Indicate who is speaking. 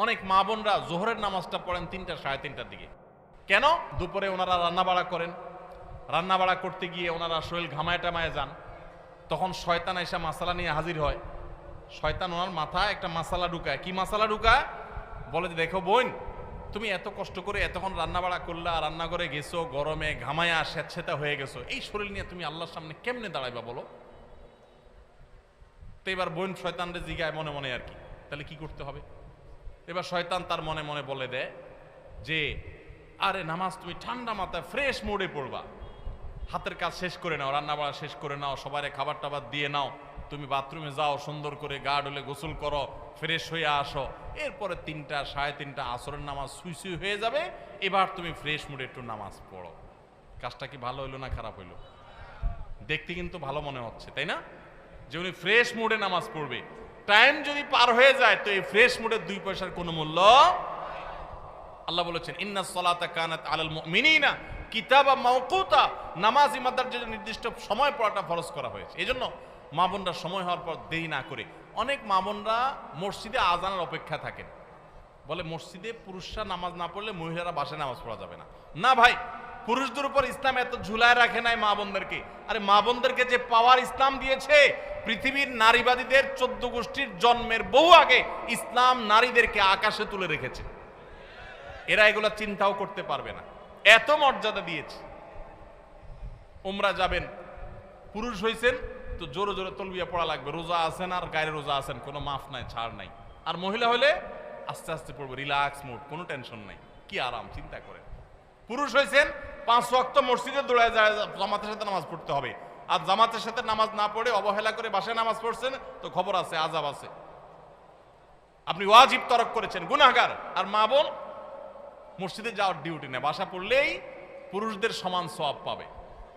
Speaker 1: অনেক মা বোনরা জোহরের নামাজটা পড়েন 3টা সাড়ে 3টার দিকে। কেন? দুপুরে ওনারা রান্নাবাড়া করেন, রান্নাবাড়া করতে গিয়ে ওনারা শরীর ঘামায় টামায় যান, তখন শয়তান এসে মাসালা নিয়ে হাজির হয়। শয়তান ওনার মাথায় একটা মাসালা ঢুকায়। কি মাসালা ঢুকায়? বলে যে দেখো বোন, তুমি এত কষ্ট করে এতক্ষণ রান্নাবাড়া করলা, রান্নাঘরে গেছো, গরমে ঘামায়া স্যাঁতস্যাঁতে হয়ে গেছো, এই শরীর নিয়ে তুমি আল্লাহর সামনে কেমনে দাঁড়াইবা বলো? তো এবার বোন শয়তানরে জিগায় মনে মনে আর কি, তাহলে কি করতে হবে? এবার শয়তান তার মনে মনে বলে দেয় যে আরে নামাজ তুমি ঠান্ডা মাথায় ফ্রেশ মোডে পড়বা, হাতের কাজ শেষ করে নাও, রান্নাবাড়া শেষ করে নাও, সবারে খাবার টাবার দিয়ে নাও, তুমি বাথরুমে যাও, সুন্দর করে গা ডলে গোসল করো, ফ্রেশ হয়ে আসো, এরপরে 3টা সাড়ে 3টা আসরের নামাজ সুই সুই হয়ে যাবে, এবার তুমি ফ্রেশ মুডে একটু নামাজ পড়ো। কাজটা কি ভালো হইলো না খারাপ হইলো? দেখতে কিন্তু ভালো মনে হচ্ছে, তাই না? যে উনি ফ্রেশ মুডে নামাজ পড়বে। টাইম যদি পার হয়ে যায় তো এই ফ্রেশ মুডের 2 পয়সার কোনো মূল্য। আল্লাহ বলেছেন ইন্নাস সালাতা কানাত আলাল মুমিনিনা কিতাবাম মাওকুতা, নামাজ ইমানদারদের জন্য নির্দিষ্ট সময় পড়াটা ফরজ করা হয়েছে। এজন্য মা বোনরা সময় হওয়ার পর দেরি না করে, অনেক মা বোনরা মসজিদে আজানের অপেক্ষা থাকেন, বলে মসজিদে পুরুষরা নামাজ না পড়লে মহিলারা বাসায় নামাজ পড়া যাবে না। না ভাই, পুরুষদের উপর ইসলাম এত ঝুলায় রাখে নাই মা বোনদেরকে। আরে মা বোনদেরকে যে পাওয়ার ইসলাম দিয়েছে, পৃথিবীর নারীবাদীদের 14 গোষ্ঠীর জন্মের বহু আগে ইসলাম নারীদেরকে আকাশে তুলে রেখেছে। এরা এগুলো চিন্তাও করতে পারবে না, এত মর্যাদা দিয়েছে। উমরা যাবেন, পুরুষ হইছেন তো জোরে জোরে তলবিয়া পড়া লাগবে, রোজা আছেন আর গায়ে রোজা আছেন, কোনো মাফ নাই, ছাড় নাই। আর মহিলা হলে আস্তে আস্তে পড়বে, রিল্যাক্স মুড, কোনো টেনশন নাই, কি আরাম, চিন্তা করেন। পুরুষ হয়েছেন 5 ওয়াক্ত মসজিদে দৌড়ায় যায়, জামাতের সাথে নামাজ পড়তে হবে, আর জামাতের সাথে নামাজ না পড়ে অবহেলা করে বাসায় নামাজ পড়ছেন তো খবর আছে, আযাব আছে, আপনি ওয়াজিব তরক করেছেন, গুনাহগার। আর মা বোন মসজিদে যাওয়ার ডিউটি নেই, বাসা পড়লেই পুরুষদের সমান সওয়াব পাবে।